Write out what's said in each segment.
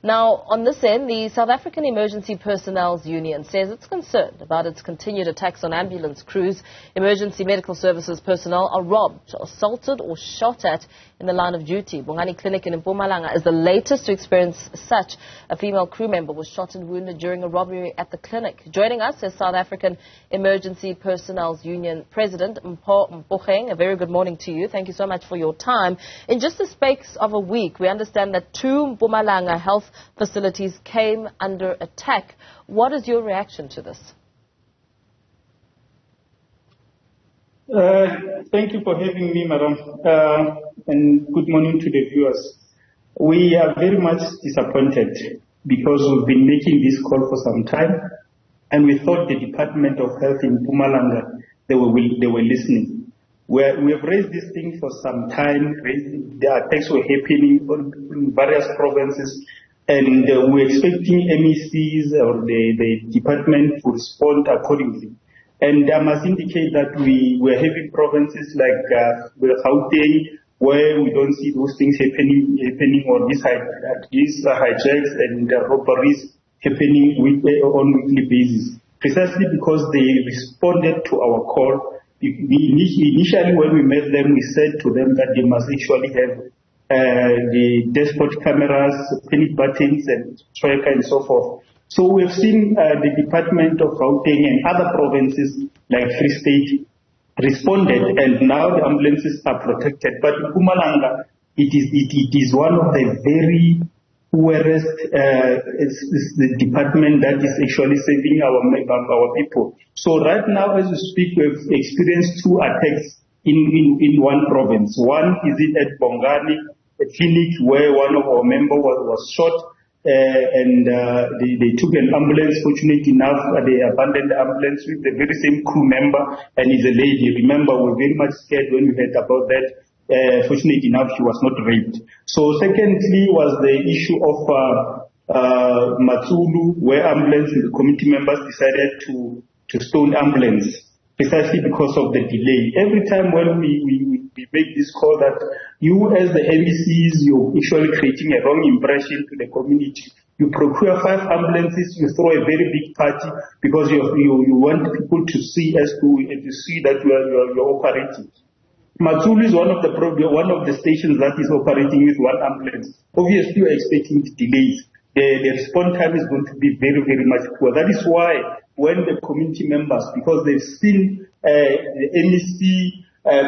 Now, on this end, the South African Emergency Personnel's Union says it's concerned about its continued attacks on ambulance crews. Emergency medical services personnel are robbed, assaulted or shot at in the line of duty. Bongani Clinic in Mpumalanga is the latest to experience such. A female crew member was shot and wounded during a robbery at the clinic. Joining us is South African Emergency Personnel's Union President Mpogeng. A very good morning to you. Thank you so much for your time. In just the space of a week, we understand that 2 Mpumalanga health facilities came under attack. What is your reaction to this? Thank you for having me, madam, and good morning to the viewers. We are very much disappointed because we've been making this call for some time, and we thought the Department of Health in Mpumalanga, they were listening. We have raised this thing for some time. The attacks were happening in various provinces, and we're expecting MECs or the department to respond accordingly. And I must indicate that we were having provinces like Gauteng, where we don't see those things happening or these hijacks and robberies happening on weekly basis, precisely because they responded to our call. Initially, when we met them, we said to them that they must actually have the dashboard cameras, panic buttons, and tracker and so forth. So we've seen the Department of Gauteng and other provinces like Free State responded, and now the ambulances are protected. But in Mpumalanga, it is one of the very poorest the department that is actually saving our people. So right now, as we speak, we've experienced 2 attacks in one province. One is at Bongani Clinic, where one of our members was shot. They took an ambulance. Fortunately enough, they abandoned the ambulance with the very same crew member, and is a lady. Remember, we were very much scared when we heard about that. Fortunately enough, she was not raped. So secondly was the issue of Matsulu, where ambulance committee members decided to stone ambulance, precisely because of the delay. Every time when we make this call that you as the MECs, you're actually creating a wrong impression to the community. You procure 5 ambulances, you throw a very big party because you want people to see that you're operating. Matsulu is one of the stations that is operating with 1 ambulance. Obviously, you're expecting delays. The response time is going to be very, very much poor. That is why when the community members, because they've seen the MEC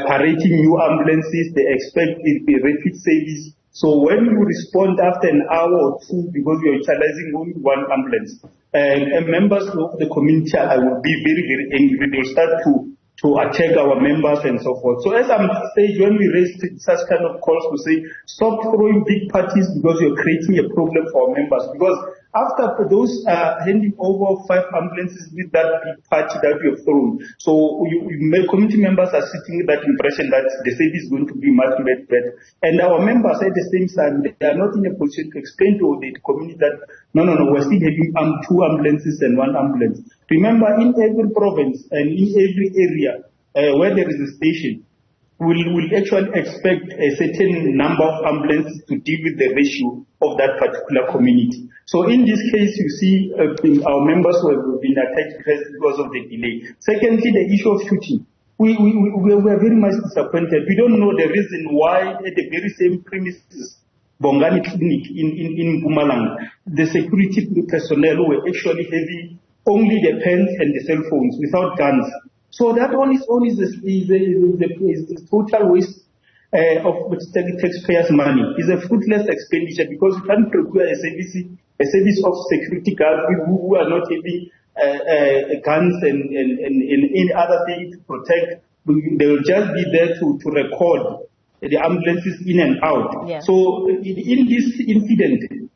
parading new ambulances, they expect it to be rapid service. So when you respond after an hour or 2, because you're utilizing only 1 ambulance, and members of the community will be very, very angry. They'll start to attack our members and so forth. So as I'm saying, when we raise such kind of calls to say, stop throwing big parties because you're creating a problem for our members. Because after those handing over 5 ambulances with that big party that you have thrown, so community members are sitting with that impression that the service is going to be much better. And our members at the same time, they are not in a position to explain to the community that no, we're still having 2 ambulances and 1 ambulance. Remember, in every province and in every area where there is a station, we'll actually expect a certain number of ambulances to deal with the ratio of that particular community. So in this case, you see our members who have been attacked because of the delay. Secondly, the issue of shooting. We were very much disappointed. We don't know the reason why at the very same premises, Bongani Clinic in Mpumalanga, the security personnel were actually having only the pens and the cell phones without guns. So that one is a total waste of taxpayers' money. It's a fruitless expenditure because you can't procure a service of security guards who are not having guns and any other thing to protect. They will just be there to record the ambulances in and out. Yeah. So in this incident,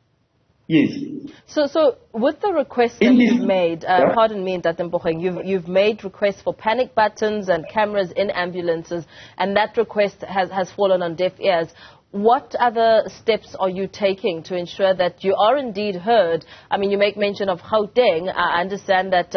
yes. So with the request that you've made, pardon me, Mpogeng, you've made requests for panic buttons and cameras in ambulances, and that request has fallen on deaf ears. What other steps are you taking to ensure that you are indeed heard? I mean, you make mention of Gauteng. I understand that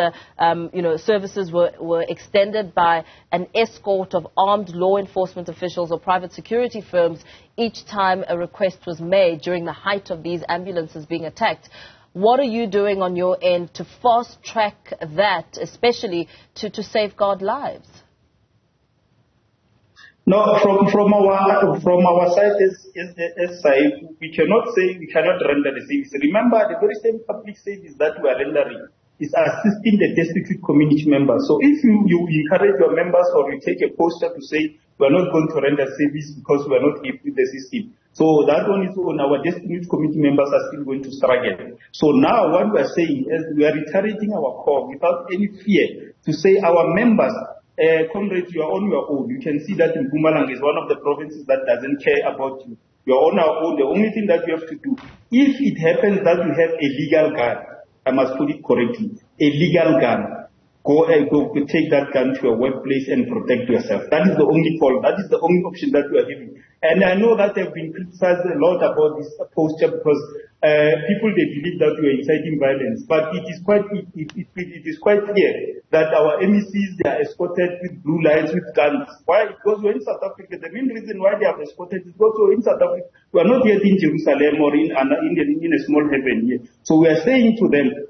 services were extended by an escort of armed law enforcement officials or private security firms each time a request was made during the height of these ambulances being attacked. What are you doing on your end to fast track that, especially to safeguard lives? No, from our side as SAIF, we cannot say we cannot render the service. Remember, the very same public service that we are rendering is assisting the destitute community members. So if you encourage your members or you take a poster to say we are not going to render service because we are not happy with the system, so that one is on our destitute community members are still going to struggle. So now what we are saying is we are reiterating our call without any fear to say our members, comrades, you are on your own. You can see that Mpumalanga is one of the provinces that doesn't care about you. You are on our own. The only thing that you have to do, if it happens that you have a legal gun, I must put it correctly, a legal gun, go take that gun to your workplace and protect yourself. That is the only call. That is the only option that we are giving. And I know that have been criticized a lot about this poster because people, they believe that we are inciting violence. But it is quite clear that our MECs, they are escorted with blue lights, with guns. Why? Because we're in South Africa. The main reason why they are escorted is because we're in South Africa. We are not yet in Jerusalem or in a small heaven here. So we are saying to them,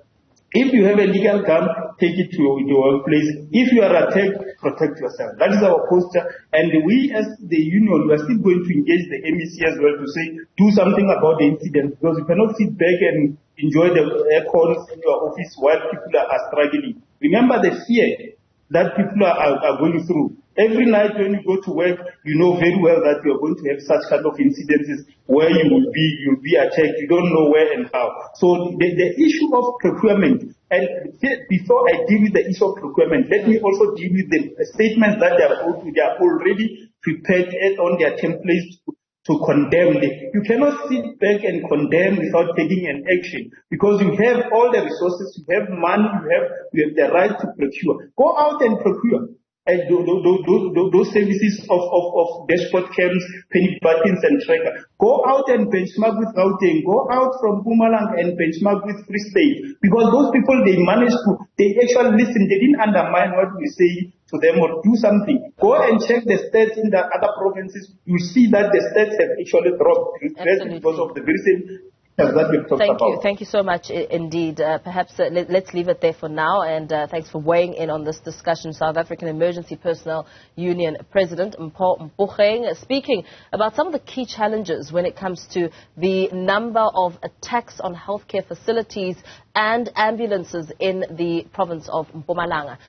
if you have a legal gun, take it to your workplace. If you are attacked, protect yourself. That is our posture. And we as the union, we are still going to engage the MEC as well to say, do something about the incident, because you cannot sit back and enjoy the air cons in your office while people are struggling. Remember the fear that people are going through. Every night when you go to work, you know very well that you are going to have such kind of incidences where you'll be attacked. You don't know where and how. So the issue of procurement, and before I deal with the issue of procurement, let me also deal with the statements that they are already prepared on their templates to condemn. You cannot sit back and condemn without taking an action, because you have all the resources, you have money, you have the right to procure. Go out and procure. And those services of dashboard cams, penny buttons and tracker. Go out and benchmark with Gauteng. Go out from Mpumalanga and benchmark with Free State. Because those people, they actually listen. They didn't undermine what we say to them or do something. Go and check the stats in the other provinces. You see that the stats have actually dropped. Because of the very same. Thank you so much indeed. Perhaps let's leave it there for now, and thanks for weighing in on this discussion. South African Emergency Personnel Union President Mpogeng speaking about some of the key challenges when it comes to the number of attacks on healthcare facilities and ambulances in the province of Mpumalanga.